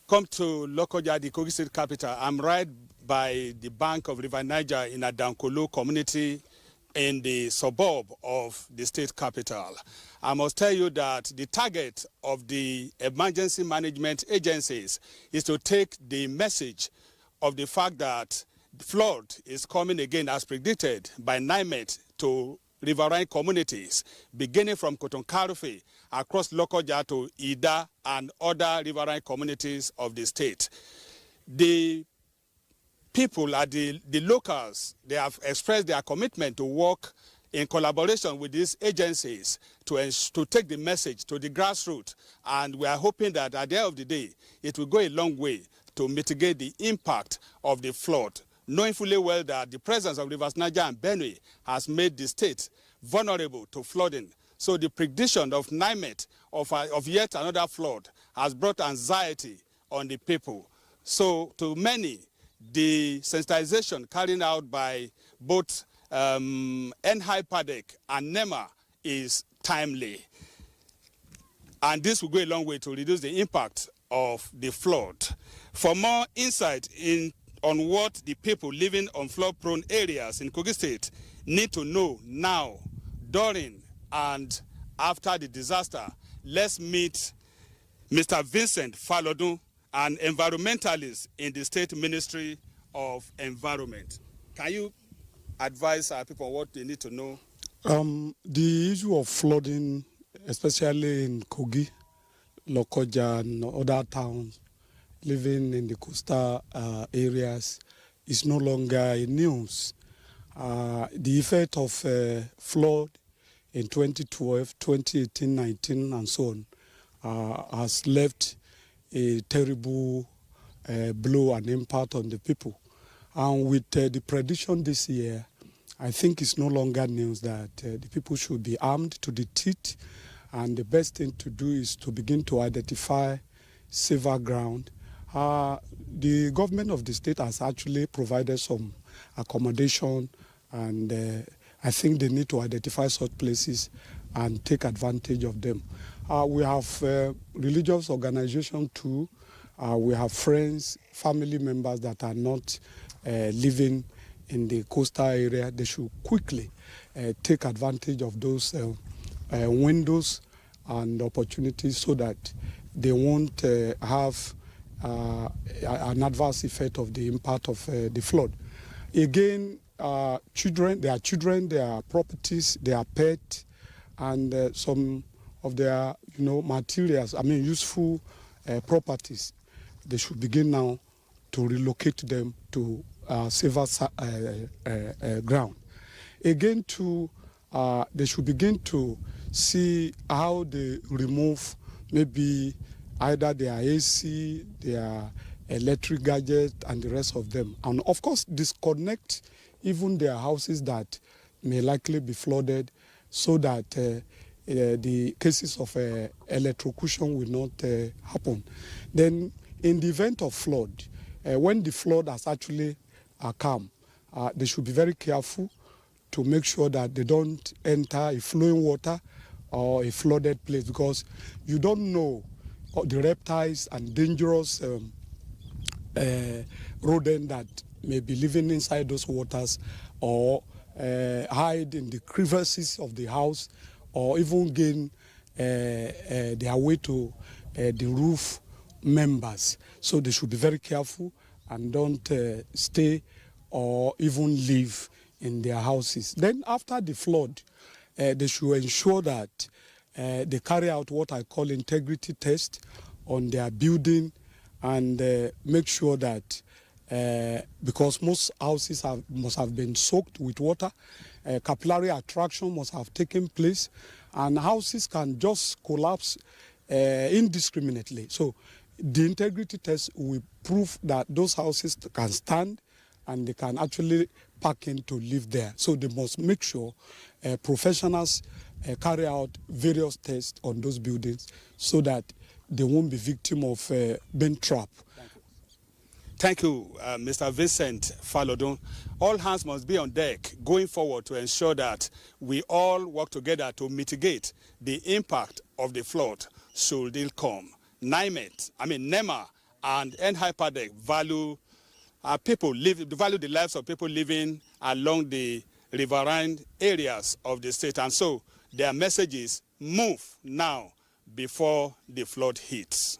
come to Lokoja, the Kogi State capital. I'm right by the bank of River Niger in Adankolo community in the suburb of the state capital. I must tell you that the target of the emergency management agencies is to take the message of the fact that flood is coming again as predicted by NiMeT to riverine communities, beginning from Kotonkarufe across Lokoja to Ida and other riverine communities of the state. The people at the locals, they have expressed their commitment to work in collaboration with these agencies to take the message to the grassroots. And we are hoping that at the end of the day, it will go a long way to mitigate the impact of the flood, knowing fully well that the presence of rivers Niger and Benue has made the state vulnerable to flooding. So the prediction of NiMeT of yet another flood has brought anxiety on the people. So to many, the sensitization carried out by both N-HYPPADEC and NEMA is timely. And this will go a long way to reduce the impact of the flood. For more insight on what the people living on flood-prone areas in Kogi State need to know now, during, and after the disaster, let's meet Mr. Vincent Falodun, an environmentalist in the State Ministry of Environment. Can you advise our people what they need to know? The issue of flooding, especially in Kogi, Lokoja, and other towns living in the coastal areas, is no longer a news. The effect of flood in 2012, 2018, 19, and so on has left a terrible blow and impact on the people. And with the prediction this year, I think it's no longer news that the people should be armed to the teeth, and the best thing to do is to begin to identify safer ground. The government of the state has actually provided some accommodation, and I think they need to identify such places and take advantage of them. We have religious organizations too. We have friends, family members that are not living in the coastal area. They should quickly take advantage of those windows and opportunities so that they won't have an adverse effect of the impact of the flood. Again, children, their properties, their pets, and some of their materials, useful properties, they should begin now to relocate them to safer ground. Again, they should begin to see how they remove maybe either their AC, their electric gadgets, and the rest of them. And of course, disconnect even their houses that may likely be flooded so that the cases of electrocution will not happen. Then, in the event of flood, when the flood has actually come, they should be very careful to make sure that they don't enter a flowing water or a flooded place, because you don't know the reptiles and dangerous rodents that may be living inside those waters, or hide in the crevices of the house, or even gain their way to the roof members. So they should be very careful and don't stay or even live in their houses. Then after the flood, they should ensure that they carry out what I call integrity test on their building, and make sure that because most houses must have been soaked with water, capillary attraction must have taken place, and houses can just collapse indiscriminately. So the integrity test will prove that those houses can stand and they can actually pack in to live there. So they must make sure professionals carry out various tests on those buildings so that they won't be victim of being trapped. Thank you, Mr. Vincent Falodun. All hands must be on deck going forward to ensure that we all work together to mitigate the impact of the flood should it come. NEMA and N-HYPPADEC value the lives of people living along the riverine areas of the state. And so their message is move now before the flood hits.